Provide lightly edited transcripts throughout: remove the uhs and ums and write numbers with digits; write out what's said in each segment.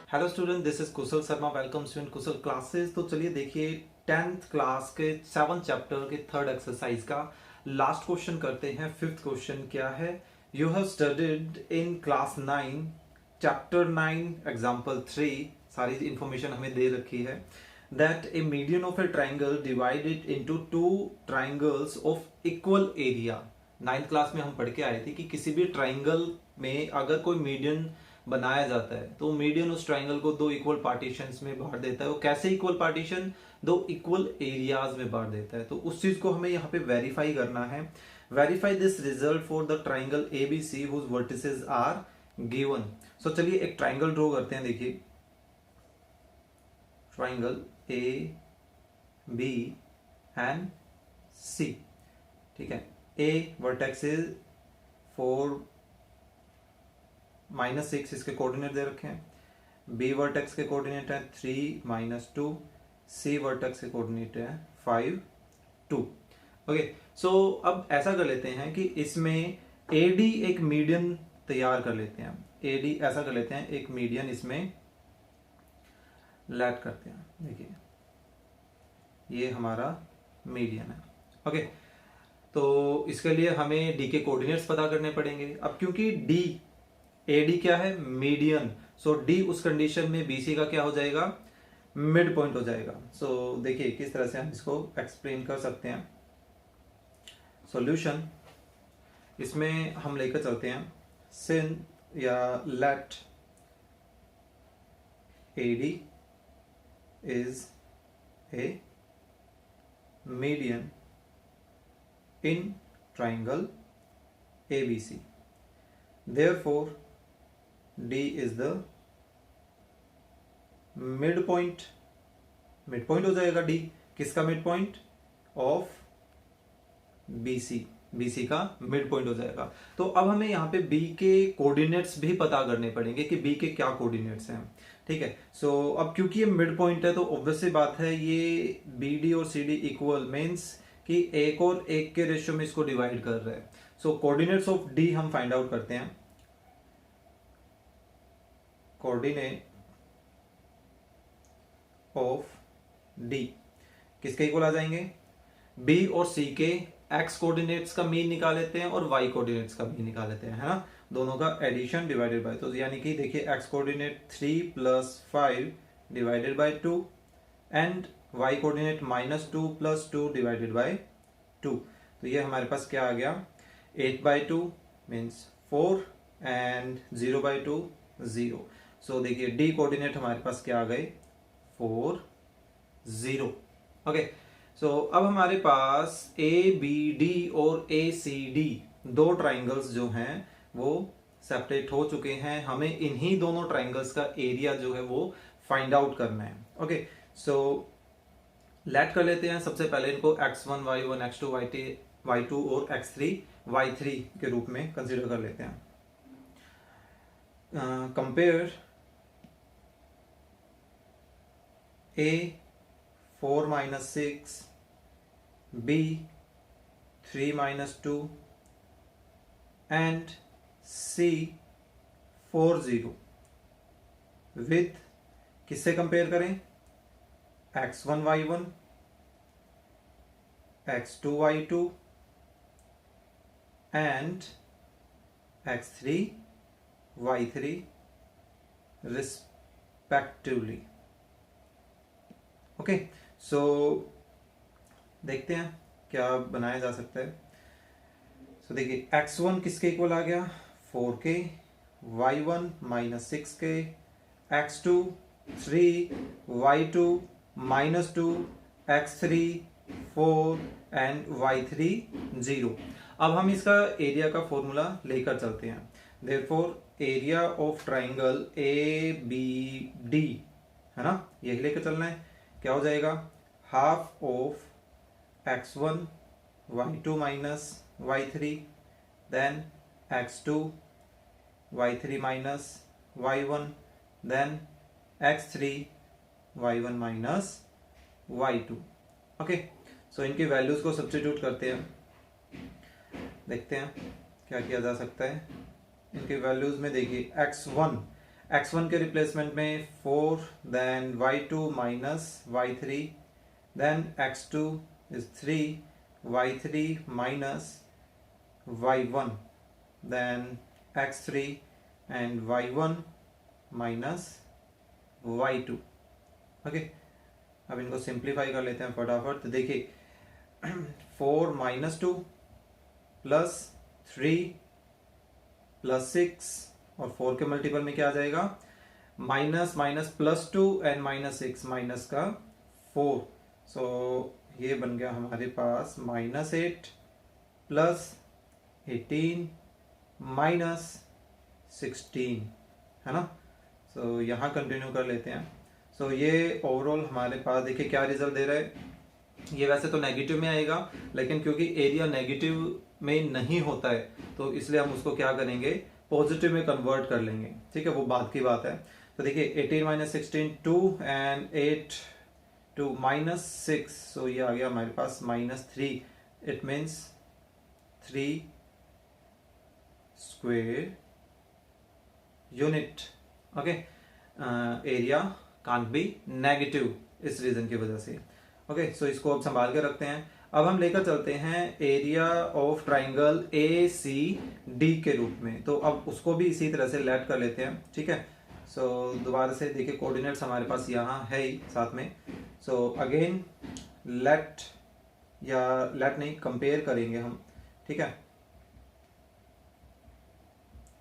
Hello student, this is Kusal Sharma. Welcome student Kusal classes. तो चलिए देखिए 10th क्लास के 7th चैप्टर के थर्ड एक्सरसाइज का लास्ट क्वेश्चन करते हैं। फिफ्थ क्वेश्चन क्या है? You have studied in class 9 chapter 9 example 3। सारी इंफॉर्मेशन हमें दे रखी है that A median of A triangle divided into two triangles of equal area. 9th class में हम पढ़ के आए थे कि किसी भी ट्राइंगल में अगर कोई मीडियन बनाया जाता है तो मीडियन उस ट्राइंगल को दो इक्वल पार्टीशंस में बांट देता है। वो कैसे इक्वल पार्टीशन? दो इक्वल एरियाज में बांट देता है। तो उस चीज को हमें यहाँ पे वेरीफाई करना है। Verify this result for the triangle ABC whose vertices are given. So चलिए एक ट्राइंगल ड्रॉ करते हैं। देखिए triangle A B and C, ठीक है। ए वर्टेक्स इज 4 -6, इसके कोऑर्डिनेट दे रखे हैं। बी वर्टेक्स के कोऑर्डिनेट है 3 - 2। सी वर्टेक्स के कोऑर्डिनेट है 5 2। ओके, सो अब ऐसा कर लेते हैं कि इसमें एडी एक मीडियन तैयार कर लेते हैं। एडी ऐसा कर लेते हैं, एक मीडियन इसमें लैट करते हैं। देखिए ये हमारा मीडियन है। ओके, तो इसके लिए हमें डी के कोऑर्डिनेट्स पता करने पड़ेंगे। अब क्योंकि डी एडी क्या है? मीडियन। सो डी उस कंडीशन में बीसी का क्या हो जाएगा? मिड पॉइंट हो जाएगा। सो देखिए किस तरह से हम इसको एक्सप्लेन कर सकते हैं। सॉल्यूशन इसमें हम लेकर चलते हैं सिन या let AD is a median in triangle ABC, therefore D is the mid point. Mid point हो जाएगा D। किसका mid point? Of BC। BC का मिड पॉइंट हो जाएगा। तो अब हमें यहाँ पे B के कोऑर्डिनेट्स भी पता करने पड़ेंगे कि B के क्या कोऑर्डिनेट्स हैं, ठीक है। सो अब क्योंकि ये मिड पॉइंट है तो ऑब्वियस सी बात है ये BD और CD इक्वल मीन्स कि एक और एक के रेशियो में इसको डिवाइड कर रहे हैं। सो कोऑर्डिनेट्स ऑफ D हम फाइंड आउट करते हैं। कोऑर्डिनेट ऑफ डी किसके इक्वल आ जाएंगे? बी और सी के एक्स कोऑर्डिनेट्स का मीन निकाल लेते हैं और वाई कोऑर्डिनेट्स का मीन निकाल लेते हैं, है ना। दोनों का एडिशन डिवाइडेड बाय, तो यानी कि देखिए x coordinate 3 + 5 divided by 2 and y coordinate -2 + 2 divided by 2। तो ये हमारे पास क्या आ गया? 8/2 मीन्स 4 एंड 0/2 0। सो देखिए डी कोऑर्डिनेट हमारे पास क्या आ गए? 4 0। ओके, सो अब हमारे पास ए बी डी और ए सी डी दो ट्राइंगल्स जो हैं वो सेपरेट हो चुके हैं। हमें इन्हीं दोनों ट्राइंगल्स का एरिया जो है वो फाइंड आउट करना है। ओके, सो लेट कर लेते हैं सबसे पहले इनको x1 y1 x2 y2 और x3 y3 के रूप में कंसीडर कर लेते हैं। Compare A 4 - 6, B 3 - 2 and C 4 0 with किससे कंपेयर करें? x1 y1 x2 y2 and x3 y3 respectively. Okay, सो देखते हैं क्या बनाया जा सकता है। सो देखिए x1 किसके इक्वल आ गया? 4k, y1 -6k, x2 3, y2 -2, x3 4 and y3 0। अब हम इसका एरिया का फॉर्मूला लेकर चलते हैं। Therefore area of triangle ABD, है ना, यही लेकर चलना है। क्या हो जाएगा? Half of x1 y2 - y3 then x2 y3 - y1 then x3 y1 - y2। Okay, so इनकी वैल्यूज को सब्स्टिट्यूट करते हैं, देखते हैं क्या किया जा सकता है। इनके वैल्यूज में देखिए x1 x1 के रिप्लेसमेंट में 4, then y2 minus y3, then x2 is 3, y3 minus y1, then x3 and y1 minus y2। Okay, अब इनको सिंप्लीफाई कर लेते हैं फटाफट। तो देखिए 4 माइनस 2 प्लस 3 प्लस 6 और 4 के मल्टीपल में क्या आ जाएगा, minus minus plus 2 and minus 6 minus का 4। सो ये बन गया हमारे पास माइनस 8 प्लस 18 माइनस 16, है ना। सो यहाँ कंटिन्यू कर लेते हैं। सो ये ओवरऑल हमारे पास देखिए क्या रिजल्ट दे रहा है। ये वैसे तो नेगेटिव में आएगा, लेकिन क्योंकि एरिया नेगेटिव में नहीं होता है तो इसलिए हम उसको क्या करेंगे, पॉजिटिव में कन्वर्ट कर लेंगे, ठीक है, वो बात की बात है। तो देखिए 18 माइनस 16 2 एंड 8 2 माइनस 6, सो ये आ गया हमारे पास minus 3। It means 3 square unit. Okay, area can't be negative इस रीजन की वजह से। ओके, सो इसको अब संभाल के रखते हैं। अब हम लेकर चलते हैं area of triangle A C D के रूप में। तो अब उसको भी इसी तरह से लेट कर लेते हैं, ठीक है। सो दोबारा से देखिए कोऑर्डिनेट्स हमारे पास यहाँ है ही साथ में। सो अगेन लेट, या लेट नहीं, कंपेयर करेंगे हम, ठीक है,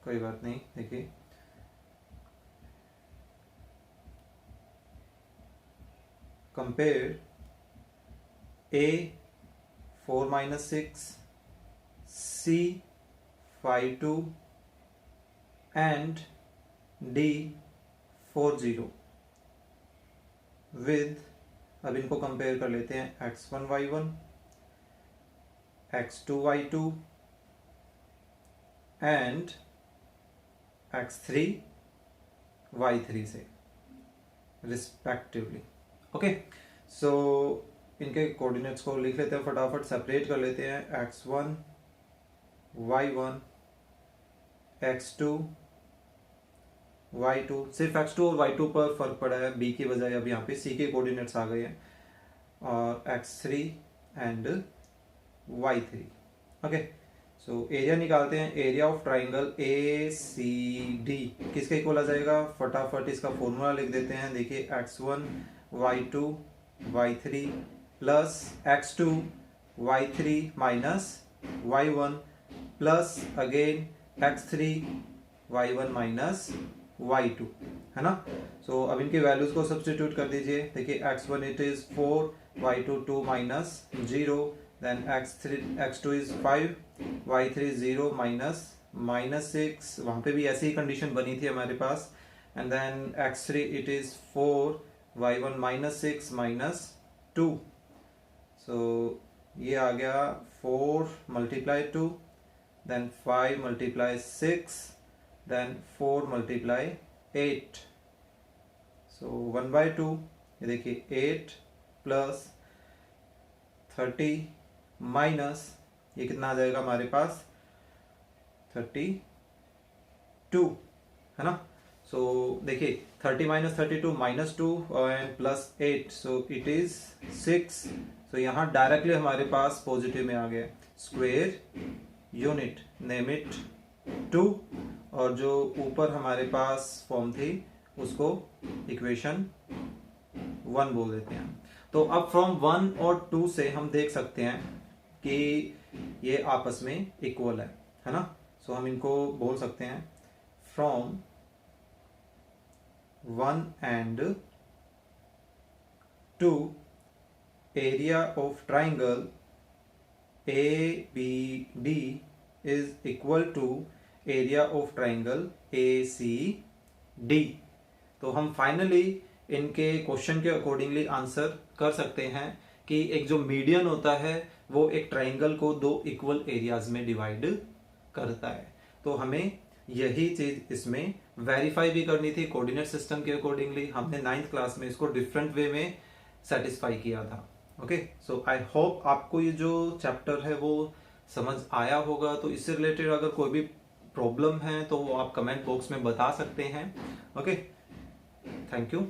कोई बात नहीं। देखिए compare A 4 minus 6, C 5 2 and D 4 0 with, अब इनको कंपेयर कर लेते हैं x1 y1, x2 y2 and x3 y3 से रिस्पेक्टिवली। ओके, सो इनके कोऑर्डिनेट्स को लिख लेते हैं फटाफट, सेपरेट कर लेते हैं। x1 y1 x2 y2, सिर्फ x2 और y2 पर फर्क पड़ा है, b की बजाय अब यहाँ पे c के कोऑर्डिनेट्स आ गए हैं, और x3 and y3। Okay, so area निकालते हैं। Area of triangle A C D किसके इक्वल आ जाएगा, फटाफट इसका फॉर्मूला लिख देते हैं। देखिए x1 y2 y3 plus x2 y3 minus y1 plus again x3 y1 minus y2, है ना। सो अब इनके वैल्यूज को सब्स्टिट्यूट कर दीजिए। देखिए x1 it is 4, y2 2 minus 0, then x2 is 5, y3 0 minus 6, वहां पे भी ऐसी ही कंडीशन बनी थी हमारे पास, and then x3 it is 4, y1 minus 6 minus 2। So ये आ गया 4 multiply 2, then 5 multiply 6, then 4 multiply 8। So 1/2, ये देखिए 8 प्लस 30 माइनस, ये कितना आ जाएगा हमारे पास 32, है ना। सो देखिए 30 minus 32 minus 2 and plus 8, so it is 6। सो यहाँ डायरेक्टली हमारे पास पॉजिटिव में आ गया स्क्वायर यूनिट, नेम इट 2, और जो ऊपर हमारे पास फॉर्म थी उसको इक्वेशन 1 बोल देते हैं। तो अब फ्रॉम 1 और 2 से हम देख सकते हैं कि ये आपस में इक्वल है ना। सो हम इनको बोल सकते हैं from 1 and 2 area of triangle ABD is equal to area of triangle ACD। तो हम फाइनली इनके क्वेश्चन के अकॉर्डिंगली आंसर कर सकते हैं कि एक जो मीडियन होता है वो एक ट्राइंगल को 2 इक्वल एरियाज में डिवाइड करता है। तो हमें यही चीज इसमें वेरीफाई भी करनी थी कोऑर्डिनेट सिस्टम के अकॉर्डिंगली। हमने 9th क्लास में इसको डिफरेंट वे में सेटिस्फाई किया था। ओके, सो आई होप आपको ये जो चैप्टर है वो समझ आया होगा। तो इससे रिलेटेड अगर कोई भी प्रॉब्लम है तो वो आप कमेंट बॉक्स में बता सकते हैं। Okay, thank you.